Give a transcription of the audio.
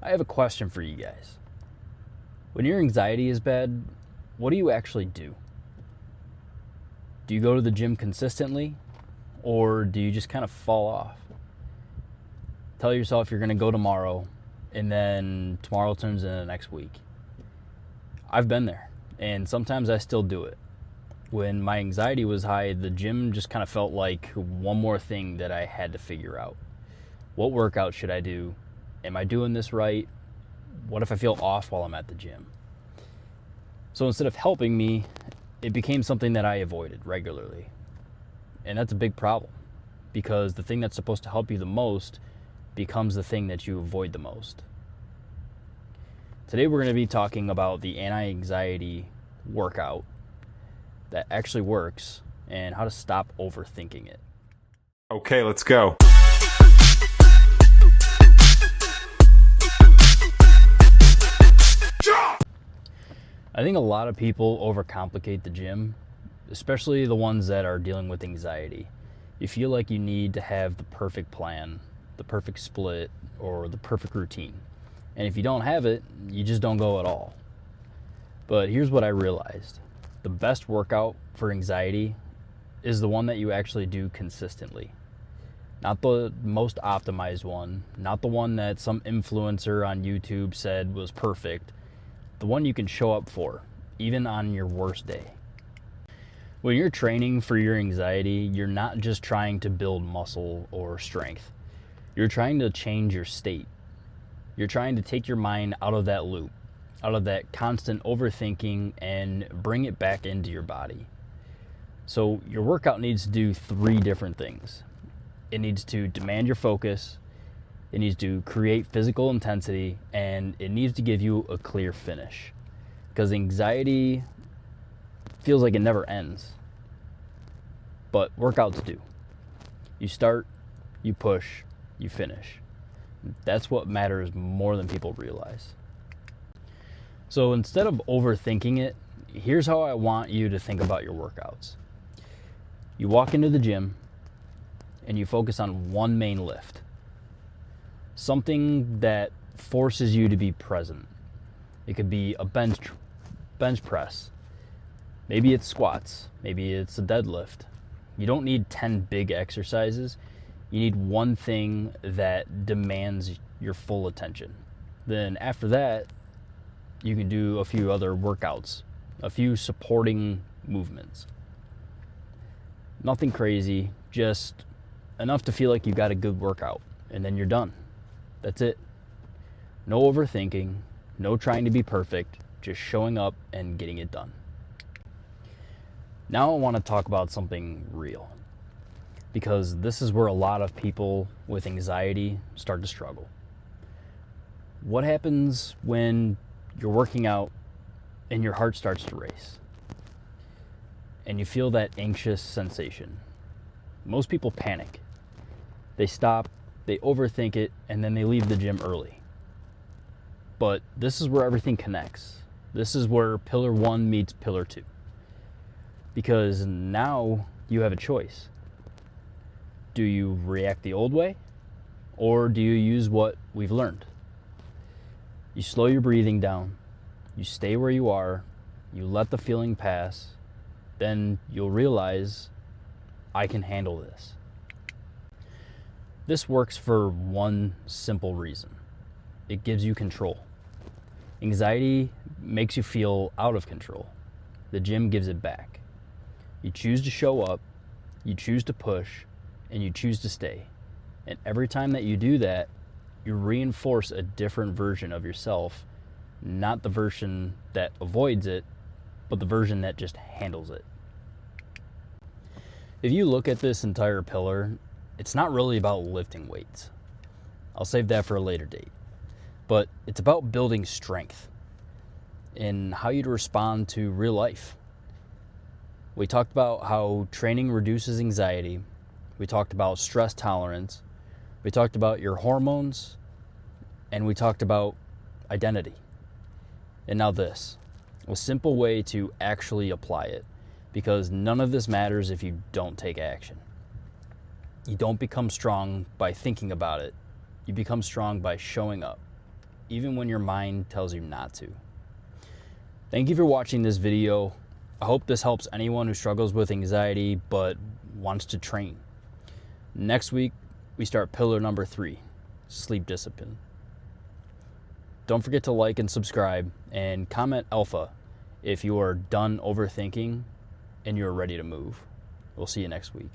I have a question for you guys. When your anxiety is bad, what do you actually do? Do you go to the gym consistently, or do you just kind of fall off? Tell yourself you're going to go tomorrow, and then tomorrow turns into the next week. I've been there, and sometimes I still do it. When my anxiety was high, the gym just kind of felt like one more thing that I had to figure out. What workout should I do? Am I doing this right? What if I feel off while I'm at the gym? So instead of helping me, it became something that I avoided regularly. And that's a big problem, because the thing that's supposed to help you the most becomes the thing that you avoid the most. Today we're going to be talking about the anti-anxiety workout that actually works and how to stop overthinking it. Okay, let's go. I think a lot of people overcomplicate the gym, especially the ones that are dealing with anxiety. You feel like you need to have the perfect plan, the perfect split, or the perfect routine. And if you don't have it, you just don't go at all. But here's what I realized. The best workout for anxiety is the one that you actually do consistently. Not the most optimized one, not the one that some influencer on YouTube said was perfect. The one you can show up for, even on your worst day. When you're training for your anxiety, you're not just trying to build muscle or strength. You're trying to change your state. You're trying to take your mind out of that loop, out of that constant overthinking, and bring it back into your body. So your workout needs to do 3 different things. It needs to demand your focus, it needs to create physical intensity, and it needs to give you a clear finish. Because anxiety feels like it never ends. But workouts do. You start, you push, you finish. That's what matters more than people realize. So instead of overthinking it, here's how I want you to think about your workouts. You walk into the gym and you focus on one main lift. Something that forces you to be present. It could be a bench press. Maybe it's squats. Maybe it's a deadlift. You don't need 10 big exercises. You need one thing that demands your full attention. Then after that, you can do a few other workouts, a few supporting movements. Nothing crazy, just enough to feel like you got a good workout, and then you're done. That's it. No overthinking, no trying to be perfect, just showing up and getting it done. Now I want to talk about something real, because this is where a lot of people with anxiety start to struggle. What happens when you're working out and your heart starts to race and you feel that anxious sensation? Most people panic. They stop, they overthink it, and then they leave the gym early. But this is where everything connects. This is where pillar 1 meets pillar 2. Because now you have a choice. Do you react the old way, or do you use what we've learned? You slow your breathing down, you stay where you are, you let the feeling pass, then you'll realize, I can handle this. This works for one simple reason. It gives you control. Anxiety makes you feel out of control. The gym gives it back. You choose to show up, you choose to push, and you choose to stay. And every time that you do that, you reinforce a different version of yourself, not the version that avoids it, but the version that just handles it. If you look at this entire pillar, it's not really about lifting weights. I'll save that for a later date. But it's about building strength and how you'd respond to real life. We talked about how training reduces anxiety. We talked about stress tolerance. We talked about your hormones. And we talked about identity. And now this, a simple way to actually apply it, because none of this matters if you don't take action. You don't become strong by thinking about it. You become strong by showing up. even when your mind tells you not to. Thank you for watching this video. I hope this helps anyone who struggles with anxiety but wants to train. Next week, we start pillar number 3, sleep discipline. Don't forget to like and subscribe and comment alpha if you are done overthinking and you're ready to move. We'll see you next week.